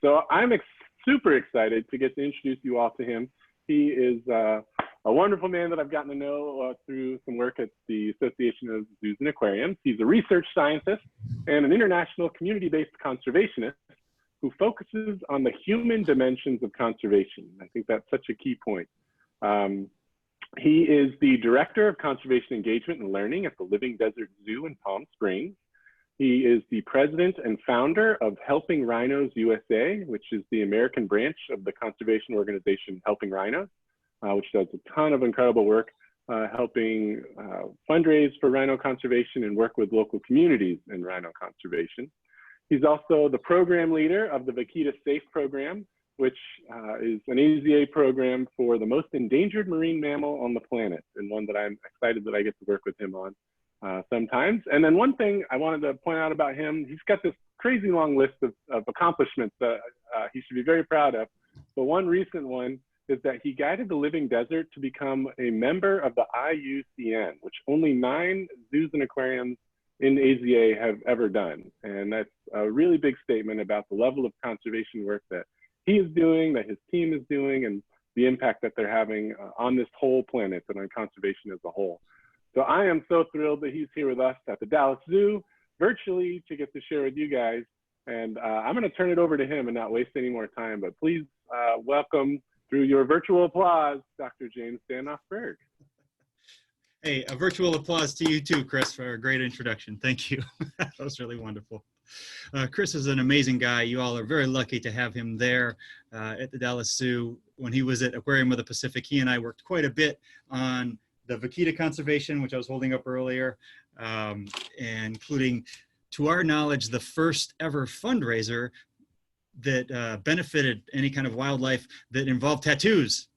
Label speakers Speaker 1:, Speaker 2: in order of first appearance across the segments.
Speaker 1: So I'm super excited to get to introduce you all to him. He is a wonderful man that I've gotten to know through some work at the Association of Zoos and Aquariums. He's a research scientist and an international community-based conservationist who focuses on the human dimensions of conservation. I think that's such a key point. He is the Director of Conservation Engagement and Learning at the Living Desert Zoo in Palm Springs. He is the president and founder of Helping Rhinos USA, which is the American branch of the conservation organization Helping Rhinos, which does a ton of incredible work helping fundraise for rhino conservation and work with local communities in rhino conservation. He's also the program leader of the Vaquita Safe program, which is an AZA program for the most endangered marine mammal on the planet, and one that I'm excited that I get to work with him on sometimes. And then one thing I wanted to point out about him, he's got this crazy long list of accomplishments that he should be very proud of. But one recent one is that he guided the Living Desert to become a member of the IUCN, which only 9 zoos and aquariums in AZA have ever done. And that's a really big statement about the level of conservation work that he is doing, that his team is doing, and the impact that they're having on this whole planet and on conservation as a whole. So I am so thrilled that he's here with us at the Dallas Zoo, virtually, to get to share with you guys. And I'm gonna turn it over to him and not waste any more time, but please welcome, through your virtual applause, Dr. James Danoff-Burg.
Speaker 2: Hey, a virtual applause to you too, Chris, for a great introduction. Thank you. That was really wonderful. Chris is an amazing guy. You all are very lucky to have him there at the Dallas Zoo. When he was at Aquarium of the Pacific, he and I worked quite a bit on the vaquita conservation, which I was holding up earlier, and including, to our knowledge, the first ever fundraiser that benefited any kind of wildlife that involved tattoos.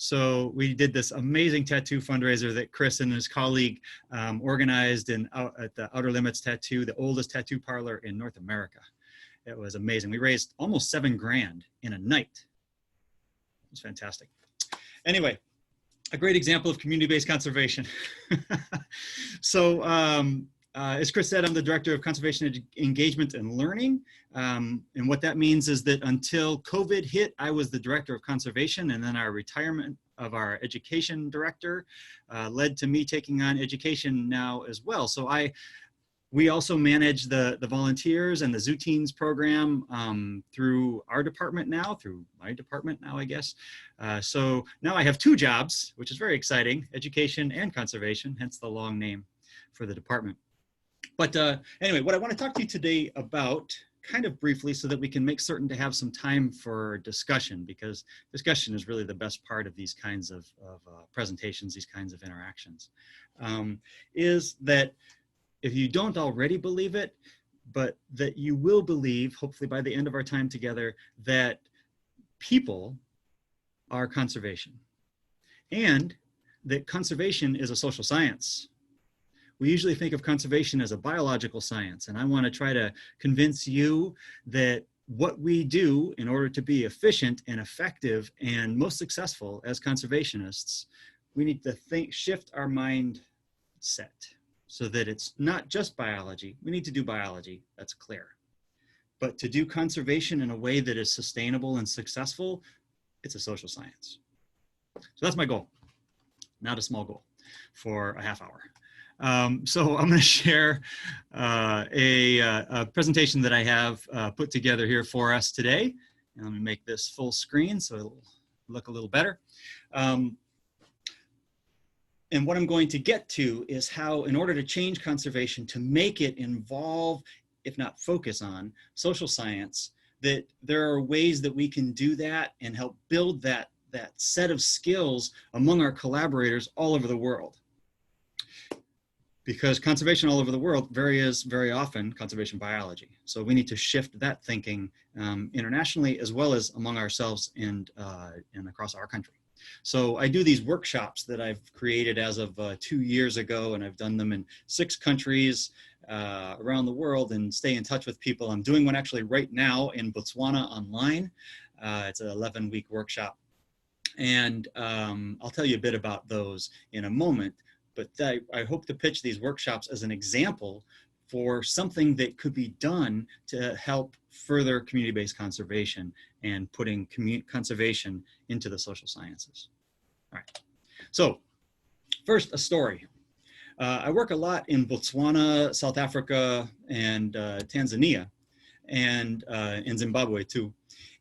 Speaker 2: So we did this amazing tattoo fundraiser that Chris and his colleague organized at the Outer Limits Tattoo, the oldest tattoo parlor in North America. It was amazing. We raised almost $7 grand in a night. It was fantastic. Anyway, a great example of community-based conservation. So as Chris said, I'm the Director of Conservation Engagement and Learning. And what that means is that until COVID hit, I was the Director of Conservation, and then our retirement of our Education Director led to me taking on education now as well. So we also manage the volunteers and the Zoo Teens program through our department now, through my department now, I guess. So now I have 2 jobs, which is very exciting, education and conservation, hence the long name for the department. But anyway, what I want to talk to you today about, kind of briefly, so that we can make certain to have some time for discussion, because discussion is really the best part of these kinds of presentations, these kinds of interactions, is that if you don't already believe it, but that you will believe, hopefully by the end of our time together, that people are conservation, and that conservation is a social science. We usually think of conservation as a biological science, and I want to try to convince you that what we do in order to be efficient and effective and most successful as conservationists, we need to shift our mindset so that it's not just biology. We need to do biology, that's clear. But to do conservation in a way that is sustainable and successful, it's a social science. So that's my goal, not a small goal, for a half hour. So I'm going to share a presentation that I have put together here for us today. And let me make this full screen so it'll look a little better. And what I'm going to get to is how, in order to change conservation, to make it involve, if not focus on, social science, that there are ways that we can do that and help build that set of skills among our collaborators all over the world. Because conservation all over the world is very often conservation biology. So we need to shift that thinking internationally, as well as among ourselves and across our country. So I do these workshops that I've created as of 2 years ago, and I've done them in 6 countries around the world and stay in touch with people. I'm doing one actually right now in Botswana online. It's an 11-week workshop. And I'll tell you a bit about those in a moment. But I hope to pitch these workshops as an example for something that could be done to help further community-based conservation and putting conservation into the social sciences. All right, so first, a story. I work a lot in Botswana, South Africa, and Tanzania, and in Zimbabwe too.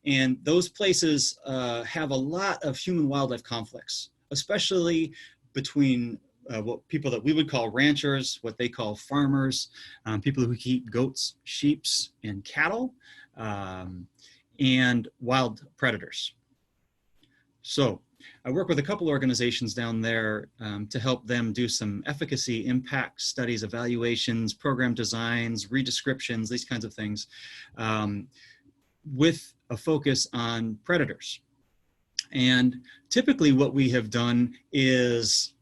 Speaker 2: And those places have a lot of human-wildlife conflicts, especially between what people that we would call ranchers, what they call farmers, people who keep goats, sheep, and cattle, and wild predators. So I work with a couple organizations down there to help them do some efficacy, impact studies, evaluations, program designs, redescriptions, these kinds of things, with a focus on predators. And typically what we have done is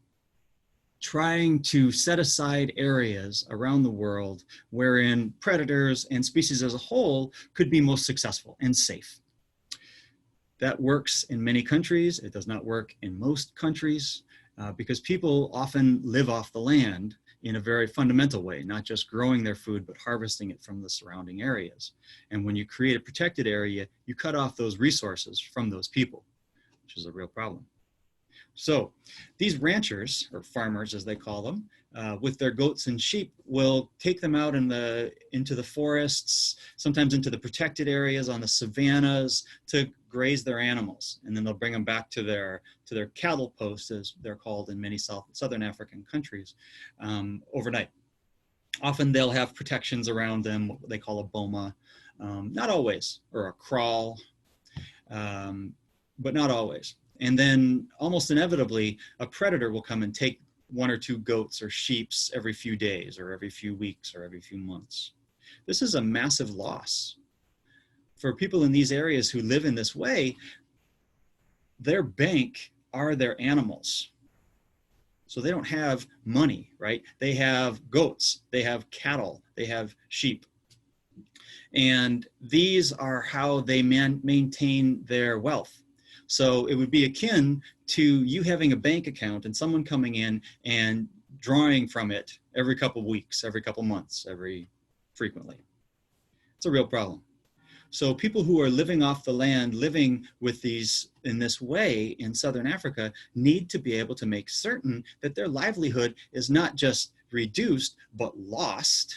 Speaker 2: trying to set aside areas around the world wherein predators and species as a whole could be most successful and safe. That works in many countries. It does not work in most countries because people often live off the land in a very fundamental way, not just growing their food, but harvesting it from the surrounding areas. And when you create a protected area, you cut off those resources from those people, which is a real problem. So these ranchers, or farmers as they call them, with their goats and sheep will take them out into the forests, sometimes into the protected areas on the savannas to graze their animals. And then they'll bring them back to their cattle posts, as they're called in many southern African countries, overnight. Often they'll have protections around them, what they call a boma, not always, or a kraal, but not always. And then almost inevitably, a predator will come and take one or two goats or sheep every few days or every few weeks or every few months. This is a massive loss. For people in these areas who live in this way, their bank are their animals. So they don't have money, right? They have goats, they have cattle, they have sheep. And these are how they maintain their wealth. So it would be akin to you having a bank account and someone coming in and drawing from it every couple of weeks, every couple of months, frequently. It's a real problem. So people who are living off the land, living with these in this way in Southern Africa, need to be able to make certain that their livelihood is not just reduced, but lost.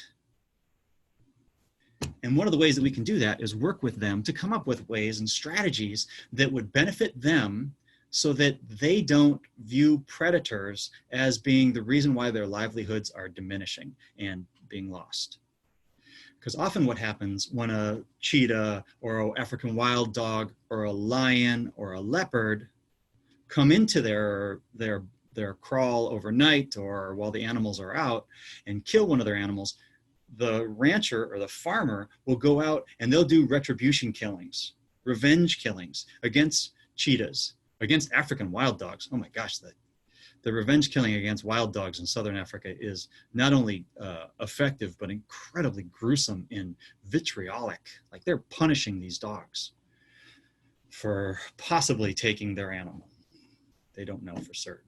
Speaker 2: And one of the ways that we can do that is work with them to come up with ways and strategies that would benefit them so that they don't view predators as being the reason why their livelihoods are diminishing and being lost. Because often what happens when a cheetah or an African wild dog or a lion or a leopard come into their kraal overnight or while the animals are out and kill one of their animals, the rancher or the farmer will go out and they'll do retribution killings, revenge killings against cheetahs, against African wild dogs. Oh my gosh, the revenge killing against wild dogs in Southern Africa is not only effective, but incredibly gruesome and vitriolic. Like they're punishing these dogs for possibly taking their animal. They don't know for certain.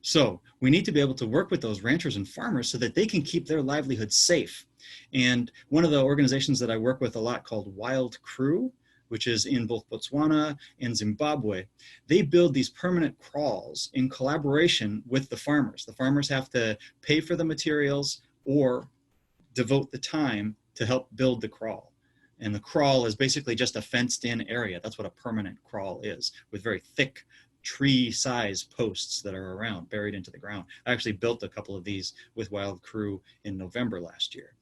Speaker 2: So we need to be able to work with those ranchers and farmers so that they can keep their livelihoods safe. And one of the organizations that I work with a lot called Wild Crew, which is in both Botswana and Zimbabwe, they build these permanent kraals in collaboration with the farmers. The farmers have to pay for the materials or devote the time to help build the kraal. And the kraal is basically just a fenced-in area. That's what a permanent kraal is, with very thick tree-sized posts that are around, buried into the ground. I actually built a couple of these with Wild Crew in November last year.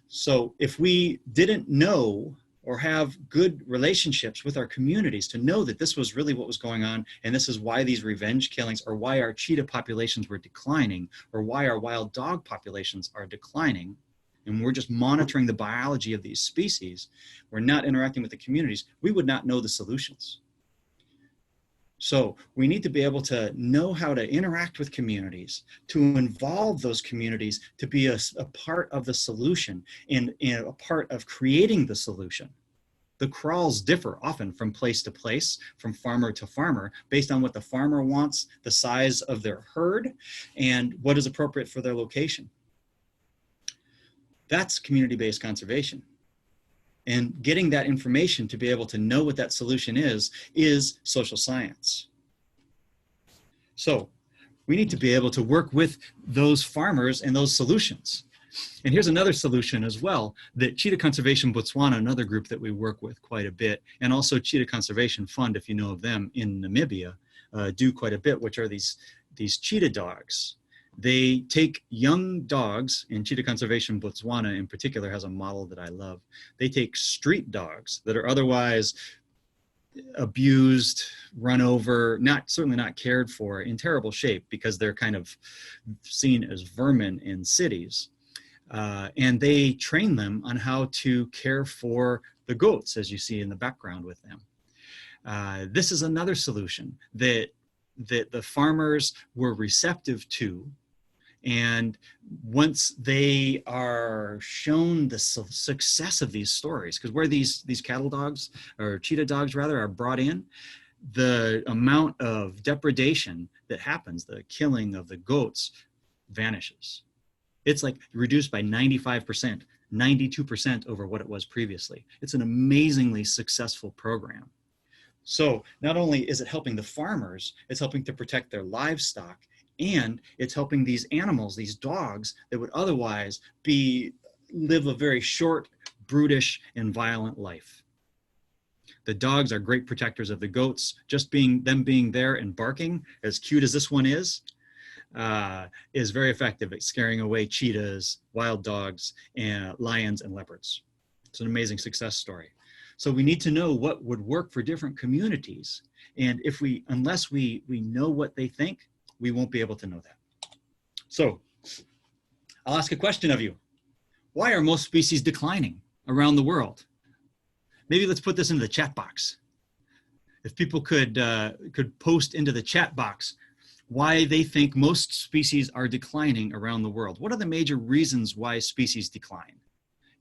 Speaker 2: So if we didn't know or have good relationships with our communities to know that this was really what was going on, and this is why these revenge killings, or why our cheetah populations were declining, or why our wild dog populations are declining, and we're just monitoring the biology of these species, we're not interacting with the communities, we would not know the solutions. So we need to be able to know how to interact with communities, to involve those communities to be a part of the solution and a part of creating the solution. The kraals differ often from place to place, from farmer to farmer, based on what the farmer wants, the size of their herd, and what is appropriate for their location. That's community-based conservation. And getting that information to be able to know what that solution is social science. So we need to be able to work with those farmers and those solutions. And here's another solution as well, that Cheetah Conservation Botswana, another group that we work with quite a bit, and also Cheetah Conservation Fund, if you know of them, in Namibia, do quite a bit, which are these cheetah dogs. They take young dogs, and Cheetah Conservation Botswana in particular has a model that I love. They take street dogs that are otherwise abused, run over, certainly not cared for, in terrible shape because they're kind of seen as vermin in cities. And they train them on how to care for the goats, as you see in the background with them. This is another solution that the farmers were receptive to. And once they are shown the success of these stories, because where these cattle dogs, or cheetah dogs rather, are brought in, the amount of depredation that happens, the killing of the goats, vanishes. It's like reduced by 95%, 92% over what it was previously. It's an amazingly successful program. So not only is it helping the farmers, it's helping to protect their livestock, and it's helping these animals, these dogs that would otherwise live a very short, brutish, and violent life. The dogs are great protectors of the goats. Just them being there and barking, as cute as this one is very effective at scaring away cheetahs, wild dogs, and lions and leopards. It's an amazing success story. So we need to know what would work for different communities. And unless we know what they think, we won't be able to know that. So I'll ask a question of you. Why are most species declining around the world? Maybe let's put this into the chat box. If people could post into the chat box why they think most species are declining around the world. What are the major reasons why species decline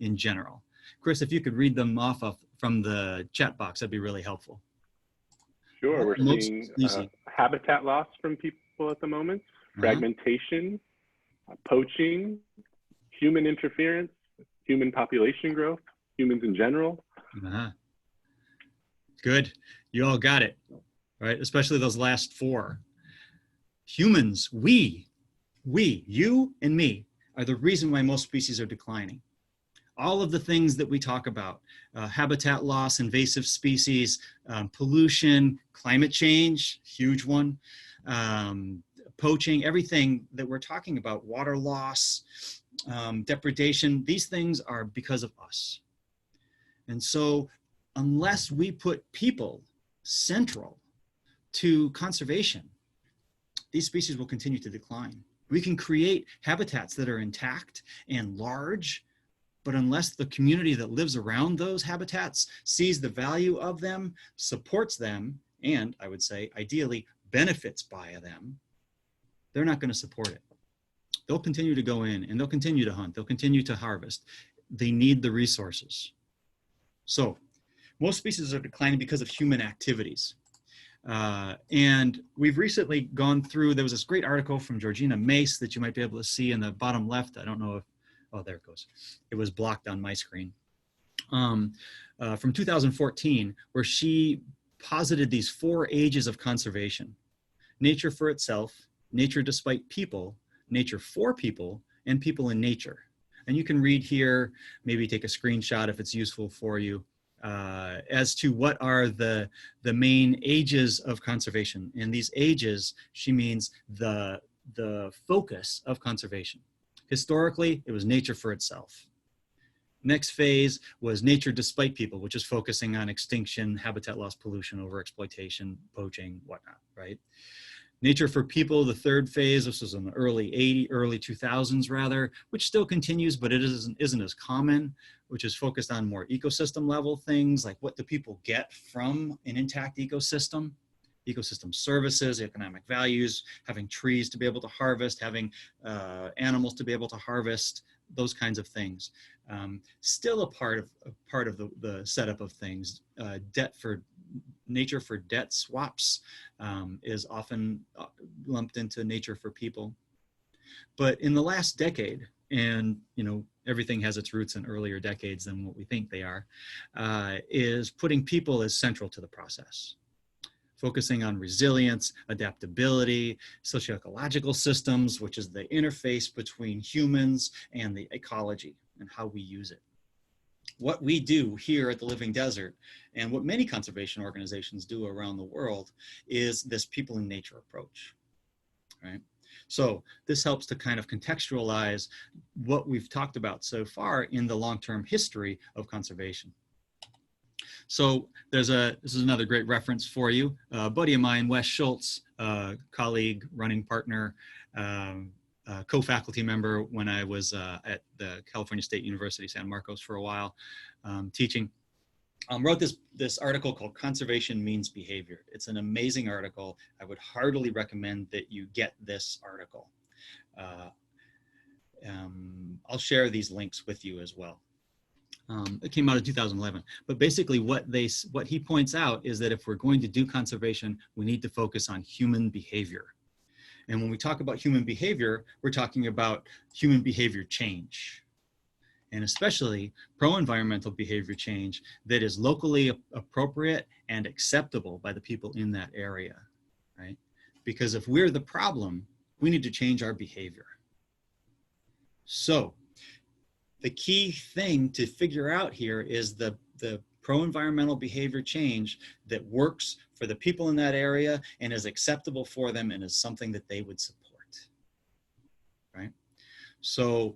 Speaker 2: in general? Chris, if you could read them off from the chat box, that'd be really helpful.
Speaker 1: Sure, we're seeing habitat loss from people at the moment, fragmentation, poaching, human interference, human population growth, humans in general.
Speaker 2: Good, you all got it, right? Especially those last four. Humans, we, you and me, are the reason why most species are declining. All of the things that we talk about, habitat loss, invasive species, pollution, climate change, huge one, poaching, everything that we're talking about, water loss, depredation, these things are because of us. And so unless we put people central to conservation, these species will continue to decline. We can create habitats that are intact and large, but unless the community that lives around those habitats sees the value of them, supports them, and I would say ideally benefits by them, they're not going to support it. They'll continue to go in and they'll continue to hunt. They'll continue to harvest. They need the resources. So most species are declining because of human activities. And we've recently gone through, there was this great article from Georgina Mace that you might be able to see in the bottom left. I don't know if, oh, there it goes. It was blocked on my screen. From 2014, where she posited these 4 ages of conservation: nature for itself, nature despite people, nature for people, and people in nature. And you can read here, maybe take a screenshot if it's useful for you, as to what are the main ages of conservation. And these ages, she means the focus of conservation. Historically, it was nature for itself. Next phase was nature despite people, which is focusing on extinction, habitat loss, pollution, overexploitation, poaching, whatnot, right? Nature for people, the third phase, this was in the early 2000s rather, which still continues, but it isn't as common, which is focused on more ecosystem level things, like what do people get from an intact ecosystem services, economic values, having trees to be able to harvest, having animals to be able to harvest, those kinds of things. Still a part of the setup of things. Nature for debt swaps is often lumped into nature for people. But in the last decade, and everything has its roots in earlier decades than what we think they are, is putting people as central to the process. Focusing on resilience, adaptability, socio-ecological systems, which is the interface between humans and the ecology and how we use it. What we do here at the Living Desert, and what many conservation organizations do around the world, is this people in nature approach, right? So this helps to kind of contextualize what we've talked about so far in the long-term history of conservation. So this is another great reference for you. A buddy of mine, Wes Schultz, colleague, running partner, co-faculty member when I was at the California State University, San Marcos for a while, teaching, wrote this article called Conservation Means Behavior. It's an amazing article. I would heartily recommend that you get this article. I'll share these links with you as well. It came out in 2011, but basically what he points out is that if we're going to do conservation, we need to focus on human behavior. And when we talk about human behavior, we're talking about human behavior change, and especially pro-environmental behavior change that is locally appropriate and acceptable by the people in that area, right? Because if we're the problem, we need to change our behavior. So the key thing to figure out here is the pro-environmental behavior change that works for the people in that area and is acceptable for them and is something that they would support, right? So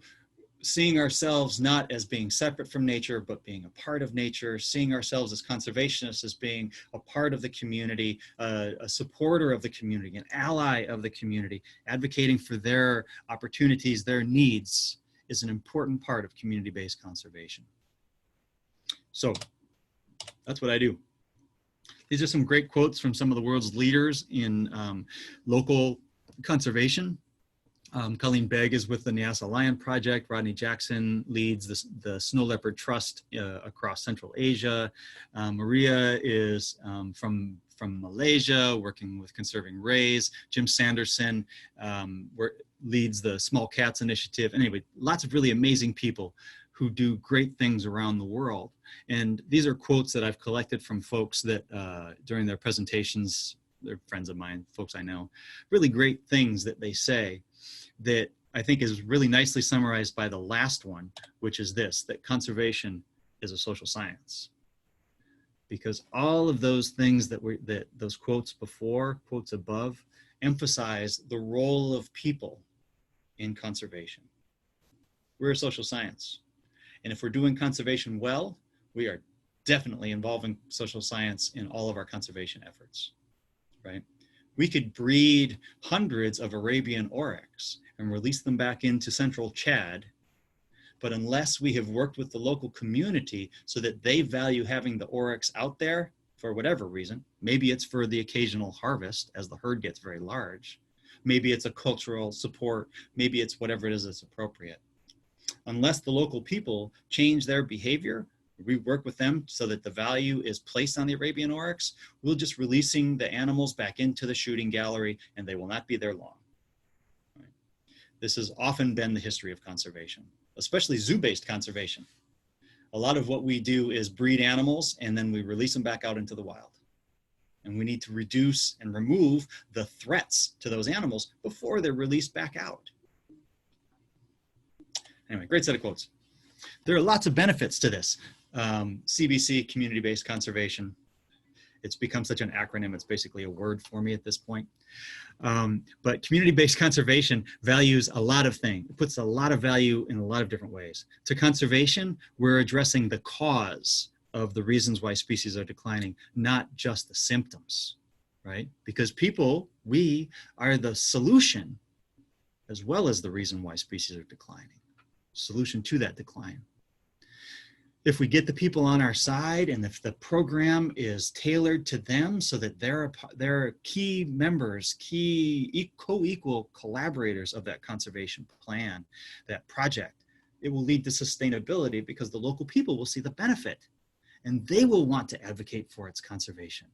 Speaker 2: seeing ourselves not as being separate from nature, but being a part of nature, seeing ourselves as conservationists as being a part of the community, a supporter of the community, an ally of the community, advocating for their opportunities, their needs, is an important part of community-based conservation. So that's what I do. These are some great quotes from some of the world's leaders in local conservation. Colleen Begg is with the Nyassa Lion Project. Rodney Jackson leads the Snow Leopard Trust across Central Asia. Maria is from Malaysia, working with Conserving Rays. Jim Sanderson leads the Small Cats Initiative. Anyway, lots of really amazing people who do great things around the world. And these are quotes that I've collected from folks that during their presentations, they're friends of mine, folks I know, really great things that they say that I think is really nicely summarized by the last one, which is this, that conservation is a social science. Because all of those things that those quotes before, quotes above, emphasize the role of people in conservation. We're a social science. And if we're doing conservation well, we are definitely involving social science in all of our conservation efforts, right? We could breed hundreds of Arabian oryx and release them back into central Chad, but unless we have worked with the local community so that they value having the oryx out there for whatever reason, maybe it's for the occasional harvest as the herd gets very large, maybe it's a cultural support, maybe it's whatever it is that's appropriate. Unless the local people change their behavior, we work with them so that the value is placed on the Arabian oryx, we're just releasing the animals back into the shooting gallery and they will not be there long. Right? This has often been the history of conservation, especially zoo-based conservation. A lot of what we do is breed animals and then we release them back out into the wild. And we need to reduce and remove the threats to those animals before they're released back out. Anyway, great set of quotes. There are lots of benefits to this. CBC, community-based conservation. It's become such an acronym, it's basically a word for me at this point. But community-based conservation values a lot of things. It puts a lot of value in a lot of different ways. To conservation, we're addressing the cause of the reasons why species are declining, not just the symptoms, right? Because people, we are the solution as well as the reason why species are declining. Solution to that decline. If we get the people on our side and if the program is tailored to them so that they're key members, co-equal collaborators of that conservation plan, that project, it will lead to sustainability because the local people will see the benefit and they will want to advocate for its conservation.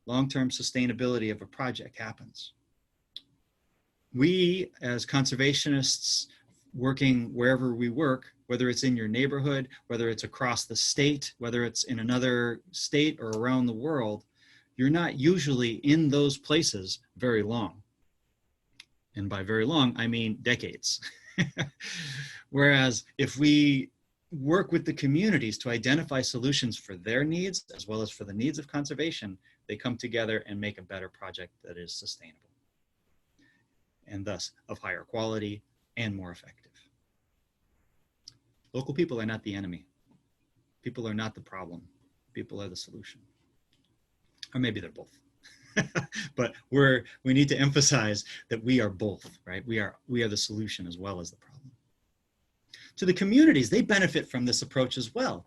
Speaker 2: Long-term sustainability of a project happens. We as conservationists working wherever we work, whether it's in your neighborhood, whether it's across the state, whether it's in another state or around the world, you're not usually in those places very long. And by very long, I mean decades. Whereas if we work with the communities to identify solutions for their needs, as well as for the needs of conservation, they come together and make a better project that is sustainable, and thus of higher quality and more effective. Local people are not the enemy. People are not the problem. People are the solution. Or maybe they're both. But we need to emphasize that we are both, right? We are the solution as well as the problem. To the communities, they benefit from this approach as well.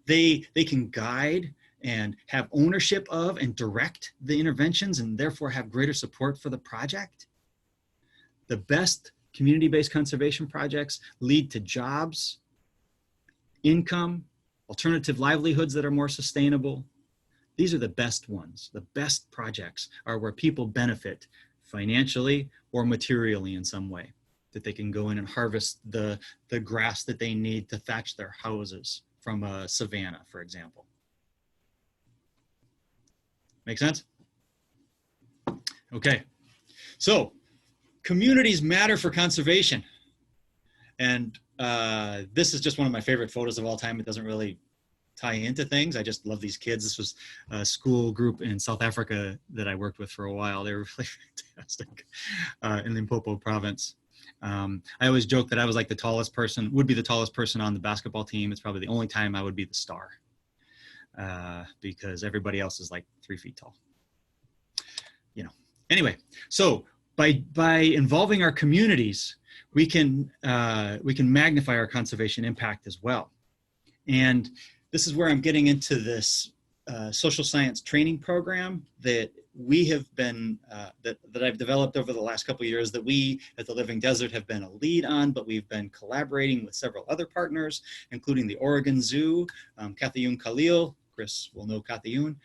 Speaker 2: They can guide and have ownership of and direct the interventions, and therefore have greater support for the project. The best community-based conservation projects lead to jobs, income, alternative livelihoods that are more sustainable. These are the best ones. The best projects are where people benefit financially or materially in some way, that they can go in and harvest the grass that they need to thatch their houses from a savanna, for example. Make sense? Okay, so communities matter for conservation. And this is just one of my favorite photos of all time. It doesn't really tie into things. I just love these kids. This was a school group in South Africa that I worked with for a while. They were really fantastic in Limpopo province. I always joke that I was like the tallest person, would be the tallest person on the basketball team. It's probably the only time I would be the star because everybody else is like 3 feet tall. You know, anyway, so by involving our communities, we can magnify our conservation impact as well. And this is where I'm getting into this social science training program that we have been, that I've developed over the last couple of years, that we at the Living Desert have been a lead on, but we've been collaborating with several other partners, including the Oregon Zoo, Kathayun Khalil. Chris will know Kathayun.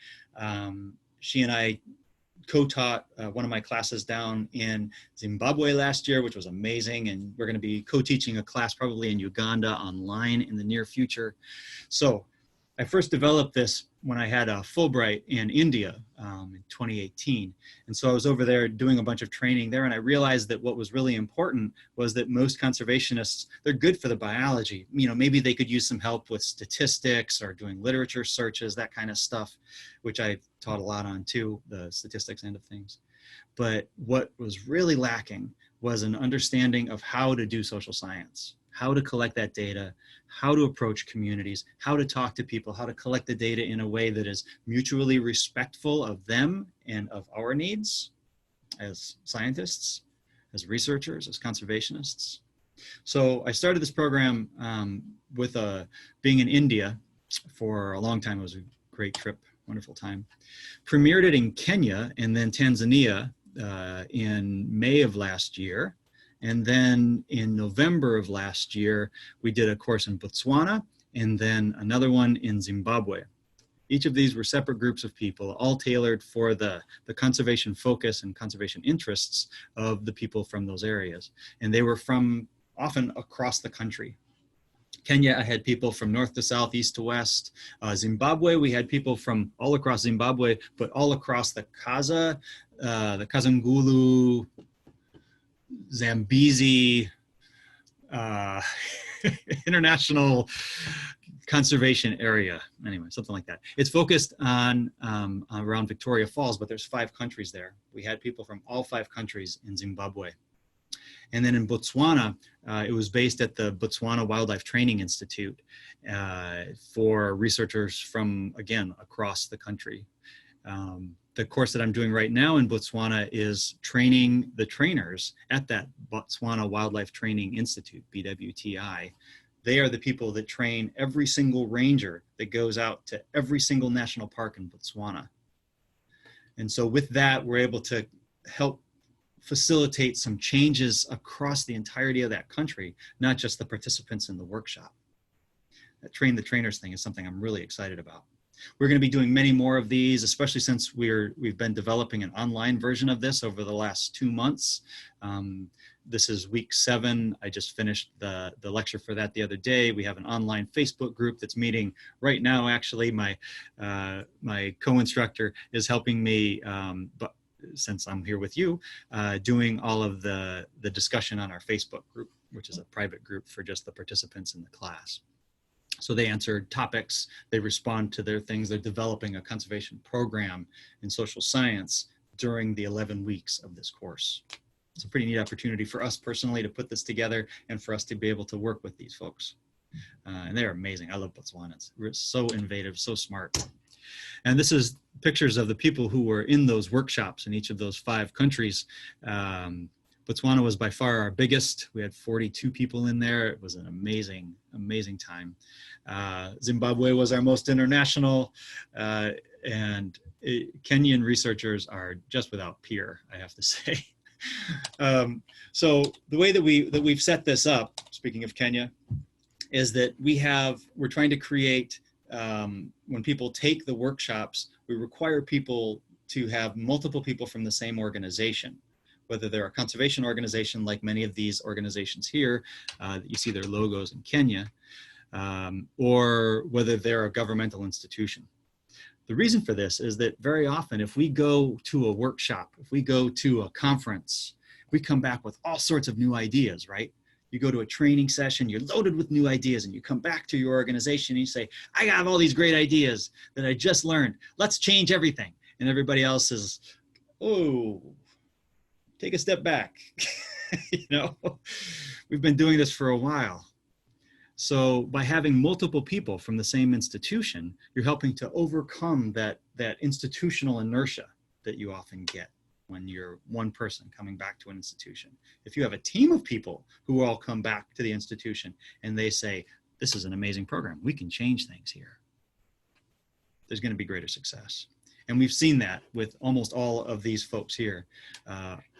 Speaker 2: She and I co-taught one of my classes down in Zimbabwe last year, which was amazing. And we're going to be co-teaching a class probably in Uganda online in the near future. So I first developed this when I had a Fulbright in India in 2018. And so I was over there doing a bunch of training there, and I realized that what was really important was that most conservationists, they're good for the biology. You know, maybe they could use some help with statistics or doing literature searches, that kind of stuff, which I taught a lot on too, the statistics end of things. But what was really lacking was an understanding of how to do social science, how to collect that data, how to approach communities, how to talk to people, how to collect the data in a way that is mutually respectful of them and of our needs as scientists, as researchers, as conservationists. So I started this program with being in India for a long time. It was a great trip, wonderful time. Premiered it in Kenya and then Tanzania in May of last year. And then in November of last year, we did a course in Botswana and then another one in Zimbabwe. Each of these were separate groups of people, all tailored for the conservation focus and conservation interests of the people from those areas. And they were from often across the country. Kenya, I had people from north to south, east to west. Zimbabwe, we had people from all across Zimbabwe, but all across the Kazungulu, Zambezi, international conservation area. Anyway, something like that. It's focused on around Victoria Falls, but there's 5 countries there. We had people from all 5 countries in Zimbabwe. And then in Botswana, it was based at the Botswana Wildlife Training Institute for researchers from, again, across the country. The course that I'm doing right now in Botswana is training the trainers at that Botswana Wildlife Training Institute, BWTI. They are the people that train every single ranger that goes out to every single national park in Botswana. And so with that, we're able to help facilitate some changes across the entirety of that country, not just the participants in the workshop. That train the trainers thing is something I'm really excited about. We're going to be doing many more of these, especially since we've been developing an online version of this over the last 2 months. This is week 7. I just finished the lecture for that the other day. We have an online Facebook group that's meeting right now. Actually, my co-instructor is helping me, but since I'm here with you, doing all of the discussion on our Facebook group, which is a private group for just the participants in the class. So they answer topics, they respond to their things. They're developing a conservation program in social science during the 11 weeks of this course. It's a pretty neat opportunity for us personally to put this together and for us to be able to work with these folks. And they're amazing. I love Botswanans. We're so innovative, so smart. And this is pictures of the people who were in those workshops in each of those 5 countries. Botswana was by far our biggest. We had 42 people in there. It was an amazing, amazing time. Zimbabwe was our most international, and Kenyan researchers are just without peer, I have to say. So the way that we've set this up, speaking of Kenya, is that we're trying to create, when people take the workshops, we require people to have multiple people from the same organization, whether they're a conservation organization like many of these organizations here, you see their logos in Kenya, or whether they're a governmental institution. The reason for this is that very often if we go to a workshop, if we go to a conference, we come back with all sorts of new ideas, right? You go to a training session, you're loaded with new ideas, and you come back to your organization and you say, I have all these great ideas that I just learned. Let's change everything. And everybody else is, oh, take a step back. You know, we've been doing this for a while. So by having multiple people from the same institution, you're helping to overcome that institutional inertia that you often get when you're one person coming back to an institution. If you have a team of people who all come back to the institution and they say, this is an amazing program, we can change things here, there's going to be greater success. And we've seen that with almost all of these folks here.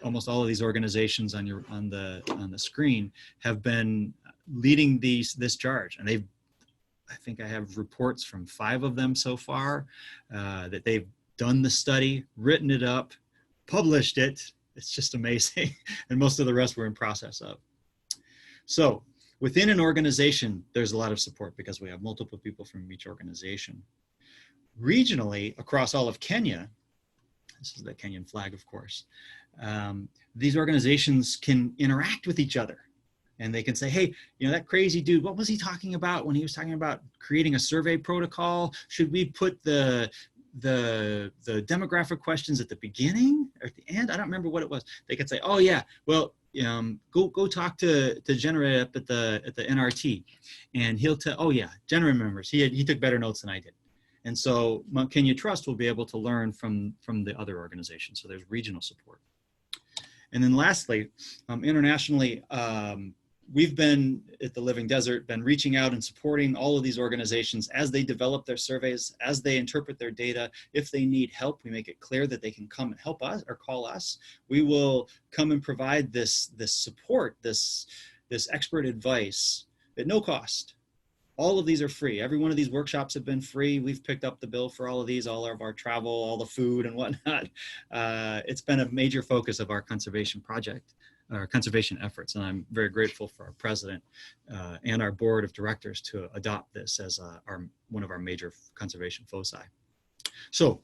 Speaker 2: Almost all of these organizations on the screen have been leading this charge, and I think I have reports from 5 of them so far that they've done the study, written it up, published it. It's just amazing. And most of the rest we're in process of. So within an organization, there's a lot of support because we have multiple people from each organization. Regionally, across all of Kenya, this is the Kenyan flag, of course, these organizations can interact with each other. And they can say, hey, you know, that crazy dude, what was he talking about when he was talking about creating a survey protocol? Should we put the demographic questions at the beginning or at the end? I don't remember what it was. They could say, oh yeah, well, go talk to Jenner up at the NRT, and he'll tell. Oh yeah, Jenner remembers. He took better notes than I did. And so Mount Kenya Trust will be able to learn from the other organizations. So there's regional support. And then lastly, internationally, we've been at the Living Desert, been reaching out and supporting all of these organizations as they develop their surveys, as they interpret their data. If they need help, we make it clear that they can come and help us or call us. We will come and provide this support, this expert advice at no cost. All of these are free. Every one of these workshops have been free. We've picked up the bill for all of these, all of our travel, all the food and whatnot. It's been a major focus of our conservation project, our conservation efforts. And I'm very grateful for our president and our board of directors to adopt this as one of our major conservation foci. So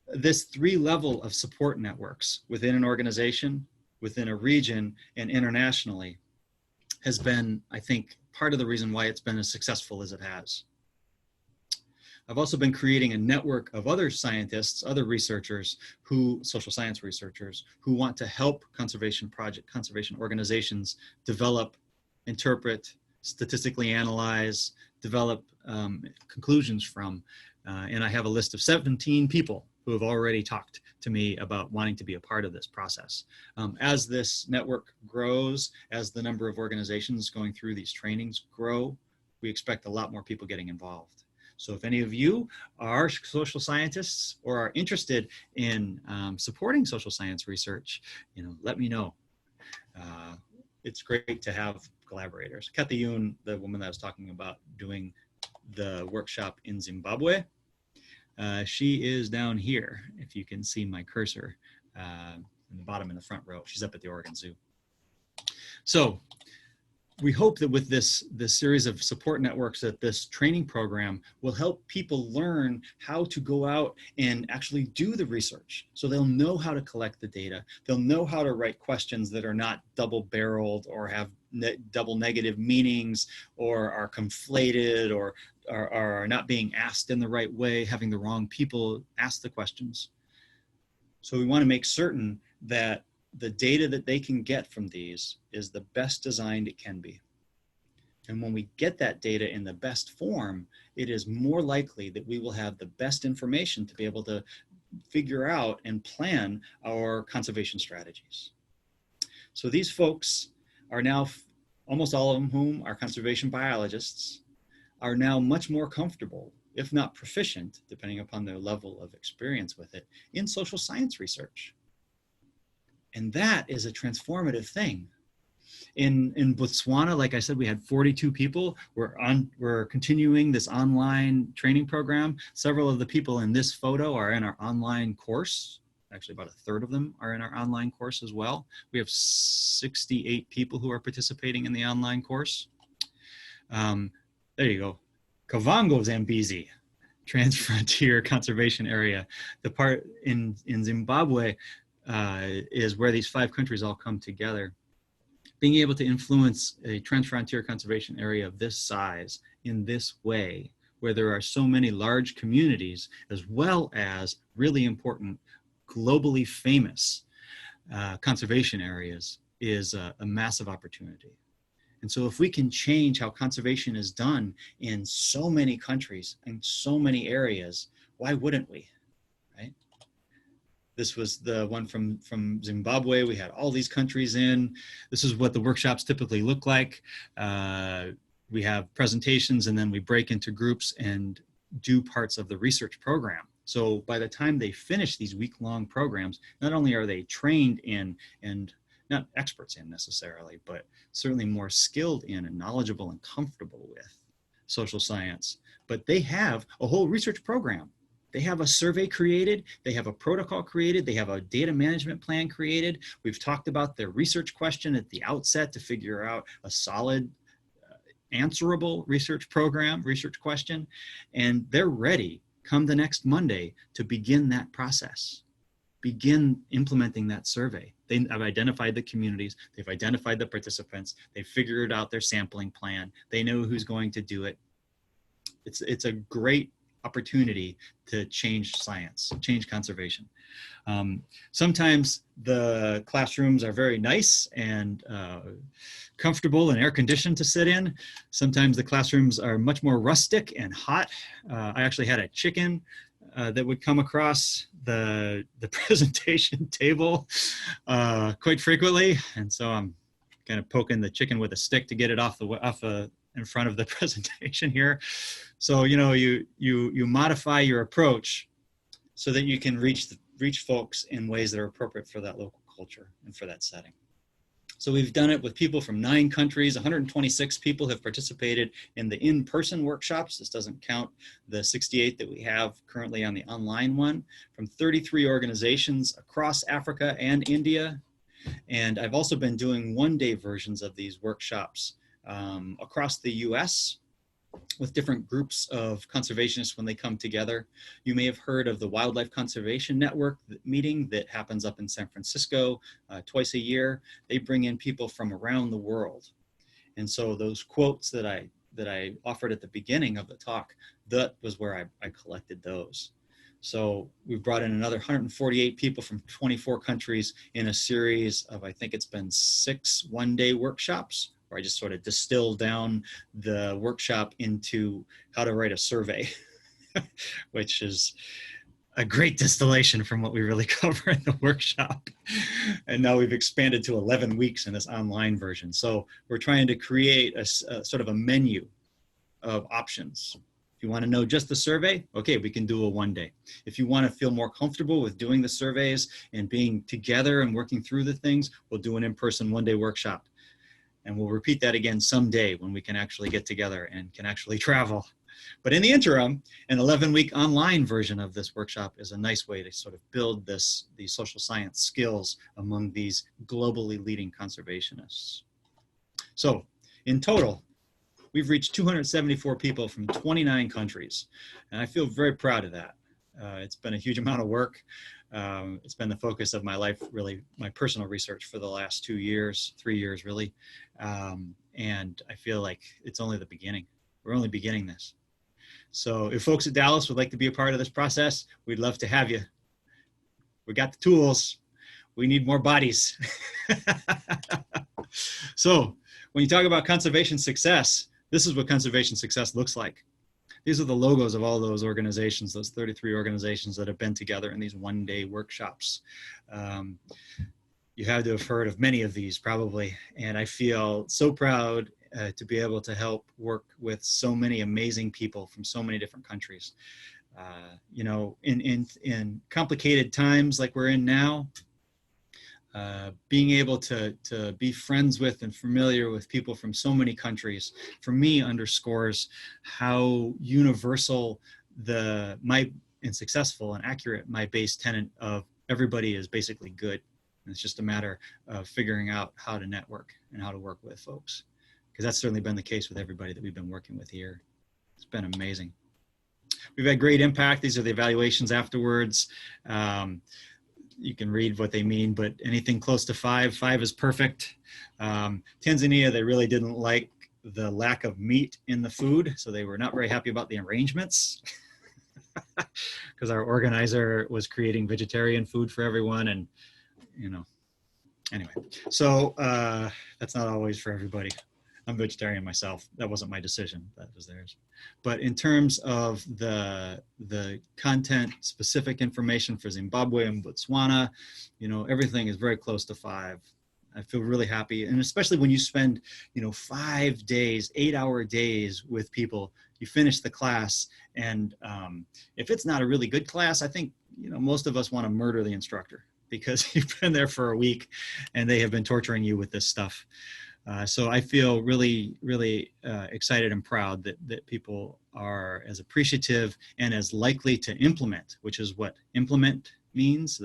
Speaker 2: this 3-level of support networks within an organization, within a region, and internationally has been, I think, part of the reason why it's been as successful as it has. I've also been creating a network of other scientists, other researchers, social science researchers, who want to help conservation organizations develop, interpret, statistically analyze, develop conclusions from. And I have a list of 17 people who have already talked to me about wanting to be a part of this process. As this network grows, as the number of organizations going through these trainings grow, we expect a lot more people getting involved. So if any of you are social scientists or are interested in supporting social science research, let me know. It's great to have collaborators. Kathy Yoon, the woman that I was talking about doing the workshop in Zimbabwe, she is down here, if you can see my cursor, in the bottom in the front row. She's up at the Oregon Zoo. So we hope that with this series of support networks, that this training program will help people learn how to go out and actually do the research. So they'll know how to collect the data. They'll know how to write questions that are not double-barreled or have double negative meanings or are conflated or are not being asked in the right way, having the wrong people ask the questions. So we want to make certain that the data that they can get from these is the best designed it can be. And when we get that data in the best form, it is more likely that we will have the best information to be able to figure out and plan our conservation strategies. So these folks are now, almost all of them whom are conservation biologists, are now much more comfortable, if not proficient, depending upon their level of experience with it, in social science research. And that is a transformative thing. In Botswana, like I said, we had 42 people. We're continuing this online training program. Several of the people in this photo are in our online course. Actually, about a third of them are in our online course as well. We have 68 people who are participating in the online course. There you go. Kavango Zambezi Transfrontier Conservation Area. The part in Zimbabwe is where these 5 countries all come together. Being able to influence a transfrontier conservation area of this size in this way, where there are so many large communities, as well as really important, globally famous conservation areas, is a massive opportunity. And so if we can change how conservation is done in so many countries and so many areas, why wouldn't we, right? This was the one from Zimbabwe. We had all these countries in. This is what the workshops typically look like. We have presentations, and then we break into groups and do parts of the research program. So by the time they finish these week-long programs, not only are they trained in and not experts in necessarily, but certainly more skilled in and knowledgeable and comfortable with social science, but they have a whole research program. They have a survey created, they have a protocol created, they have a data management plan created. We've talked about their research question at the outset to figure out a solid, answerable research program, research question, and they're ready come the next Monday to begin that process. Begin implementing that survey. They have identified the communities, they've identified the participants, they've figured out their sampling plan, they know who's going to do it. It's a great opportunity to change science, change conservation. Sometimes the classrooms are very nice and comfortable and air conditioned to sit in. Sometimes the classrooms are much more rustic and hot. I actually had a chicken that would come across the presentation table quite frequently, and so I'm kind of poking the chicken with a stick to get it off in front of the presentation here. So you modify your approach so that you can reach folks in ways that are appropriate for that local culture and for that setting. So we've done it with people from 9 countries. 126 people have participated in the in-person workshops. This doesn't count the 68 that we have currently on the online one, from 33 organizations across Africa and India. And I've also been doing one-day versions of these workshops across the US with different groups of conservationists when they come together. You may have heard of the Wildlife Conservation Network meeting that happens up in San Francisco twice a year. They bring in people from around the world. And so those quotes that I offered at the beginning of the talk, that was where I collected those. So we've brought in another 148 people from 24 countries in a series of, I think it's been 6 one-day workshops, where I just sort of distilled down the workshop into how to write a survey, which is a great distillation from what we really cover in the workshop. And now we've expanded to 11 weeks in this online version. So we're trying to create a sort of a menu of options. If you want to know just the survey, okay, we can do a one-day. If you want to feel more comfortable with doing the surveys and being together and working through the things, we'll do an in-person one-day workshop. And we'll repeat that again someday when we can actually get together and can actually travel. But in the interim, an 11-week online version of this workshop is a nice way to sort of build these social science skills among these globally leading conservationists. So in total, we've reached 274 people from 29 countries, and I feel very proud of that. It's been a huge amount of work. It's been the focus of my life, really, my personal research for the last 3 years really. And I feel like it's only the beginning. We're only beginning this. So if folks at Dallas would like to be a part of this process, we'd love to have you. We got the tools. We need more bodies. So when you talk about conservation success, this is what conservation success looks like. These are the logos of all those organizations, those 33 organizations that have been together in these one-day workshops. You have to have heard of many of these probably, and I feel so proud to be able to help work with so many amazing people from so many different countries. You know, in complicated times like we're in now, being able to be friends with and familiar with people from so many countries, for me, underscores how universal and successful and accurate my base tenet of everybody is basically good. And it's just a matter of figuring out how to network and how to work with folks. Because that's certainly been the case with everybody that we've been working with here. It's been amazing. We've had great impact. These are the evaluations afterwards. You can read what they mean, but anything close to 5 is perfect. Tanzania, they really didn't like the lack of meat in the food, so they were not very happy about the arrangements because our organizer was creating vegetarian food for everyone, and you know, anyway, so that's not always for everybody. I'm vegetarian myself. That wasn't my decision, that was theirs. But in terms of the content specific information for Zimbabwe and Botswana, you know, everything is very close to 5. I feel really happy. And especially when you spend, you know, 5 days, 8-hour days with people, you finish the class. And if it's not a really good class, I think, you know, most of us want to murder the instructor because you've been there for a week and they have been torturing you with this stuff. So I feel really, really excited and proud that people are as appreciative and as likely to implement, which is what implement means.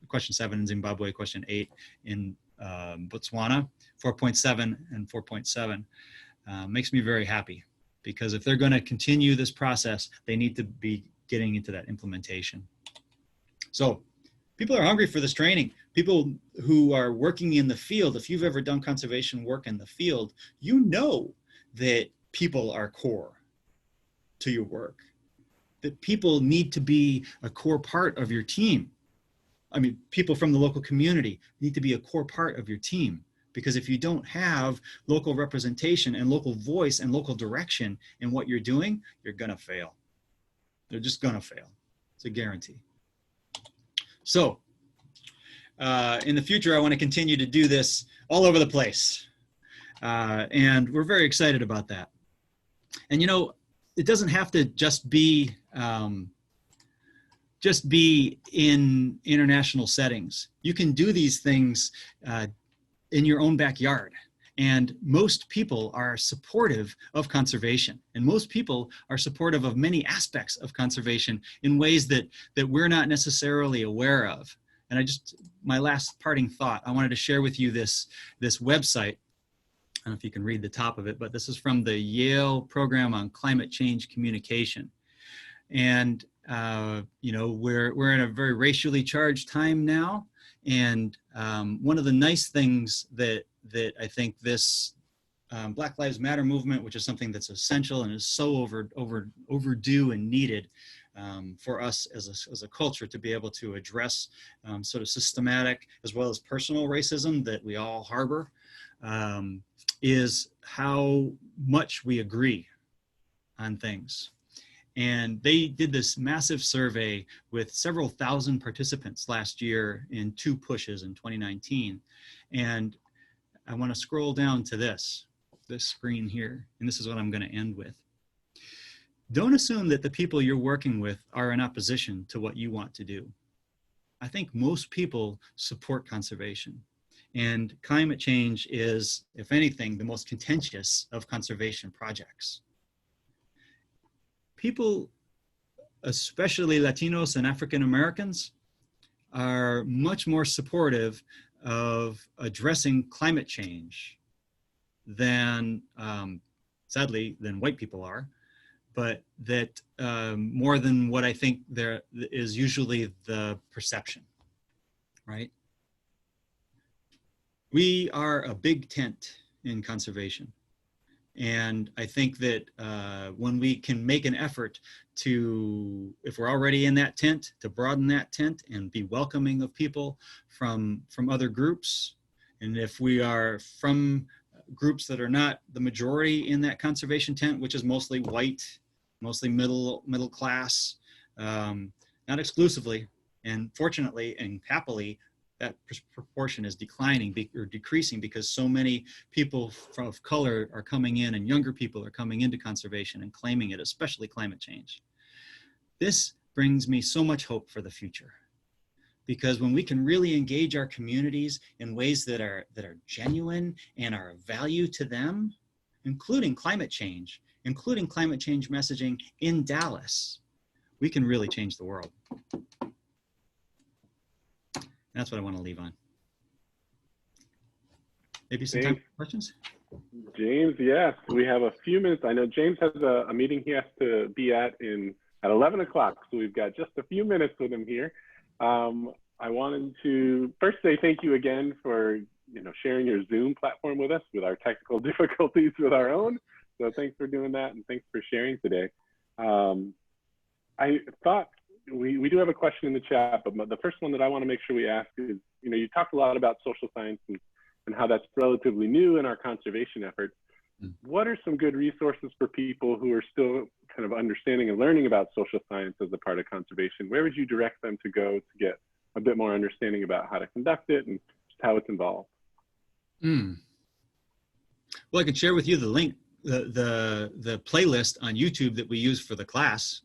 Speaker 2: Question 7 in Zimbabwe, question 8 in Botswana, 4.7 and 4.7 makes me very happy, because if they're going to continue this process, they need to be getting into that implementation. So people are hungry for this training. People who are working in the field, if you've ever done conservation work in the field, you know that people are core to your work, that people need to be a core part of your team. I mean, people from the local community need to be a core part of your team, because if you don't have local representation and local voice and local direction in what you're doing, you're gonna fail. They're just gonna fail. It's a guarantee. So, in the future, I want to continue to do this all over the place. And we're very excited about that. And, you know, it doesn't have to just be in international settings. You can do these things in your own backyard. And most people are supportive of conservation. And most people are supportive of many aspects of conservation in ways that we're not necessarily aware of. And my last parting thought, I wanted to share with you this website. I don't know if you can read the top of it, but this is from the Yale program on climate change communication. And, you know, we're in a very racially charged time now. And one of the nice things that I think this Black Lives Matter movement, which is something that's essential and is so overdue and needed for us as a culture to be able to address sort of systematic as well as personal racism that we all harbor, is how much we agree on things. And they did this massive survey with several thousand participants last year in 2 pushes in 2019. And I want to scroll down to this screen here, and this is what I'm going to end with. Don't assume that the people you're working with are in opposition to what you want to do. I think most people support conservation, and climate change is, if anything, the most contentious of conservation projects. people, especially Latinos and African Americans, are much more supportive of addressing climate change than, sadly, than white people are, but that more than what I think there is usually the perception, right? We are a big tent in conservation. And I think that when we can make an effort to, if we're already in that tent, to broaden that tent and be welcoming of people from other groups, and if we are from groups that are not the majority in that conservation tent, which is mostly white, mostly middle class, not exclusively, and fortunately and happily, that proportion is declining or decreasing because so many people of color are coming in and younger people are coming into conservation and claiming it, especially climate change. This brings me so much hope for the future, because when we can really engage our communities in ways that are genuine and are of value to them, including climate change messaging in Dallas, we can really change the world. That's what I want to leave on. Maybe some time for questions?
Speaker 1: James, yes, we have a few minutes. I know James has a meeting he has to be at 11 o'clock, so we've got just a few minutes with him here. I wanted to first say thank you again for sharing your Zoom platform with us with our technical difficulties with our own. So thanks for doing that, and thanks for sharing today. I thought we do have a question in the chat, but the first one that I want to make sure we ask is, you talked a lot about social science and how that's relatively new in our conservation efforts. What are some good resources for people who are still kind of understanding and learning about social science as a part of conservation? Where would you direct them to go to get a bit more understanding about how to conduct it and just how it's involved?
Speaker 2: Well, I can share with you the link, the playlist on YouTube that we use for the class.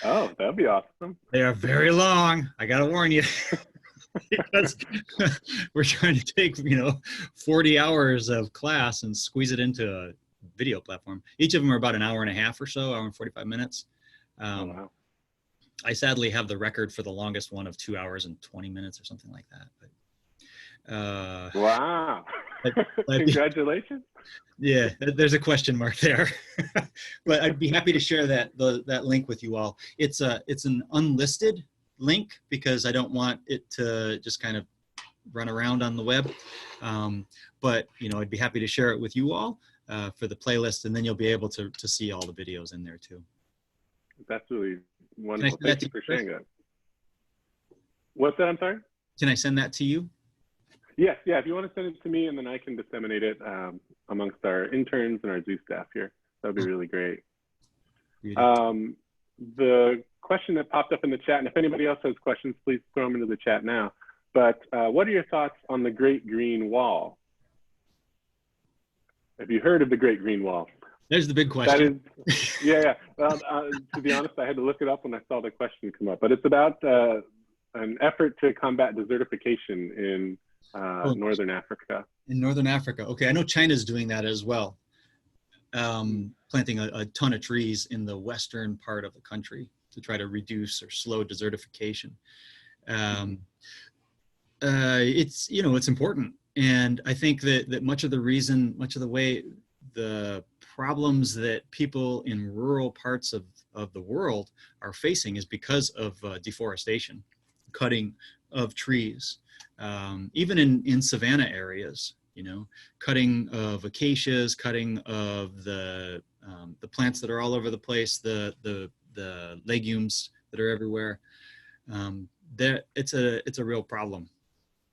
Speaker 1: Oh, that'd be awesome.
Speaker 2: They are very long. I got to warn you. Because we're trying to take 40 hours of class and squeeze it into a video platform. Each of them are about an hour and a half or so, hour and 45 minutes.
Speaker 1: Oh, wow.
Speaker 2: I sadly have the record for the longest one of 2 hours and 20 minutes or something like that. But,
Speaker 1: wow. Congratulations.
Speaker 2: Yeah, there's a question mark there. But I'd be happy to share that link with you all. It's an unlisted link because I don't want it to just kind of run around on the web. But I'd be happy to share it with you all for the playlist, and then you'll be able to see all the videos in there too.
Speaker 1: That's really wonderful. Thank you for sharing that. What's that? I'm sorry?
Speaker 2: Can I send that to you?
Speaker 1: Yes, yeah. If you want to send it to me, and then I can disseminate it amongst our interns and our zoo staff here. That'd be really great. The question that popped up in the chat, and if anybody else has questions, please throw them into the chat now. But what are your thoughts on the Great Green Wall? Have you heard of the Great Green Wall?
Speaker 2: There's the big question.
Speaker 1: That is, yeah. Well, to be honest, I had to look it up when I saw the question come up. But it's about an effort to combat desertification in Northern Africa.
Speaker 2: In Northern Africa. Okay, I know China's doing that as well. Planting a ton of trees in the western part of the country to try to reduce or slow desertification. It's important. And I think that much of the way the problems that people in rural parts of the world are facing is because of deforestation, cutting of trees. Even in savanna areas, cutting of acacias, cutting of the plants that are all over the place, the legumes that are everywhere. It's a real problem.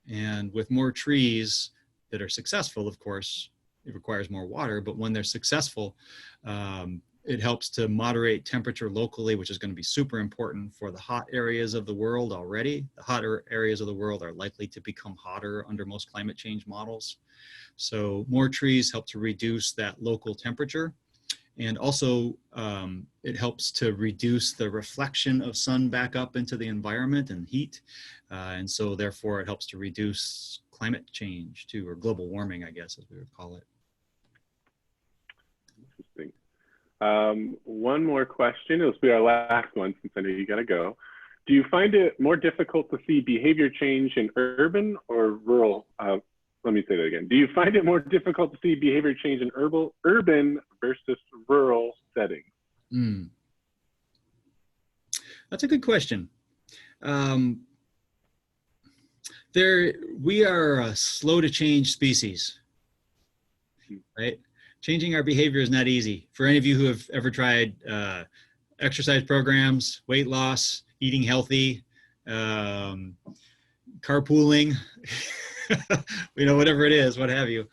Speaker 2: And with more trees that are successful, of course, it requires more water, but when they're successful, it helps to moderate temperature locally, which is going to be super important for the hot areas of the world already. The hotter areas of the world are likely to become hotter under most climate change models. So more trees help to reduce that local temperature. And also it helps to reduce the reflection of sun back up into the environment and heat. And so therefore it helps to reduce climate change too, or global warming, I guess, as we would call it.
Speaker 1: Interesting. One more question. It'll be our last one since I know you got to go. Do you find it more difficult to see behavior change in urban or rural? Let me say that again. Do you find it more difficult to see behavior change in urban versus rural settings?
Speaker 2: That's a good question. We are a slow to change species, right? Changing our behavior is not easy. For any of you who have ever tried exercise programs, weight loss, eating healthy, carpooling, whatever it is, what have you,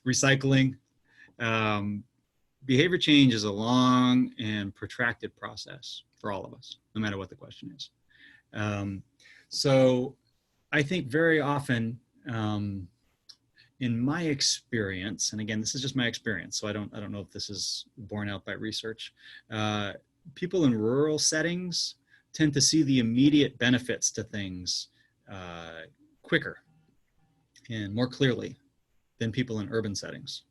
Speaker 2: recycling. Behavior change is a long and protracted process for all of us, no matter what the question is. So I think very often, in my experience, and again, this is just my experience, so I don't know if this is borne out by research, people in rural settings tend to see the immediate benefits to things quicker and more clearly than people in urban settings.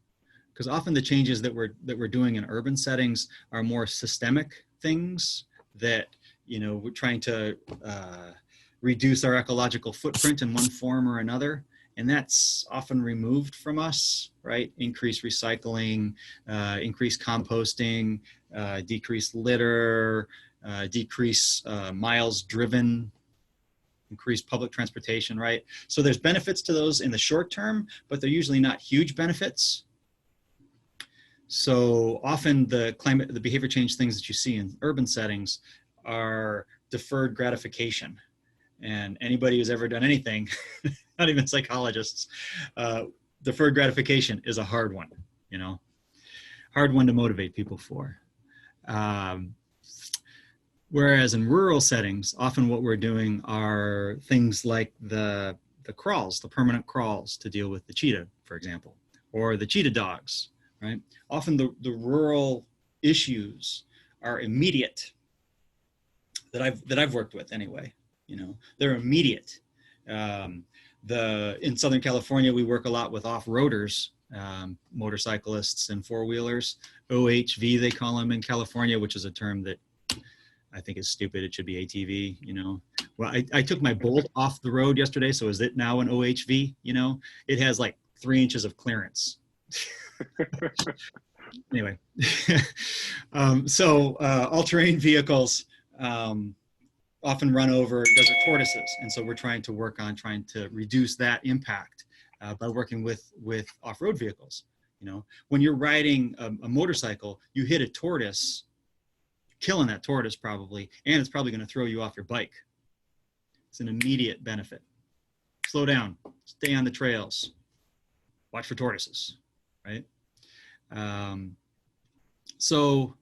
Speaker 2: Because often the changes that we're doing in urban settings are more systemic things that, we're trying to reduce our ecological footprint in one form or another. And that's often removed from us, right? Increased recycling, increased composting, decreased litter, decrease miles driven, increased public transportation, right? So there's benefits to those in the short term, but they're usually not huge benefits. So often the behavior change things that you see in urban settings are deferred gratification. And anybody who's ever done anything, not even psychologists, deferred gratification is a hard one, hard one to motivate people for. Whereas in rural settings, often what we're doing are things like the crawls, the permanent crawls to deal with the cheetah, for example, or the cheetah dogs, right? Often the rural issues are immediate that I've worked with anyway. They're immediate. In Southern California, we work a lot with off-roaders, motorcyclists and four-wheelers, OHV they call them in California, which is a term that I think is stupid. It should be ATV, Well, I took my Bolt off the road yesterday, so is it now an OHV? It has like 3 inches of clearance. Anyway, so all-terrain vehicles often run over desert tortoises. And so we're trying to reduce that impact by working with off-road vehicles. When you're riding a motorcycle, you hit a tortoise, killing that tortoise probably, and it's probably going to throw you off your bike. It's an immediate benefit. Slow down, stay on the trails, watch for tortoises, right? So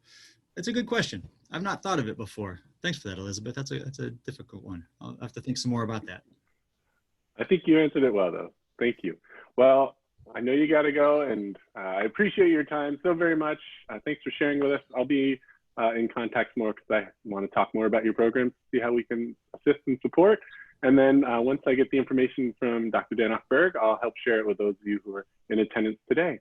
Speaker 2: it's a good question. I've not thought of it before. Thanks for that, Elizabeth. That's a difficult one. I'll have to think some more about that. I
Speaker 1: think you answered it well, though. Thank you. Well, I know you got to go, and I appreciate your time so very much. Thanks for sharing with us. I'll be in contact more because I want to talk more about your program, see how we can assist and support. And then once I get the information from Dr. Danoff-Burg, I'll help share it with those of you who are in attendance today.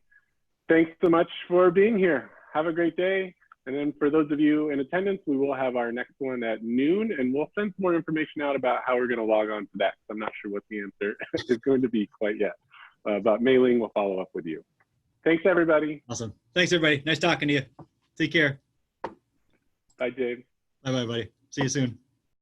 Speaker 1: Thanks so much for being here. Have a great day. And then for those of you in attendance, we will have our next one at noon, and we'll send some more information out about how we're going to log on to that. I'm not sure what the answer is going to be quite yet, but Mei-Ling will follow up with you. Thanks, everybody.
Speaker 2: Awesome. Thanks, everybody. Nice talking to you. Take care.
Speaker 1: Bye, James.
Speaker 2: Bye-bye, buddy. See you soon.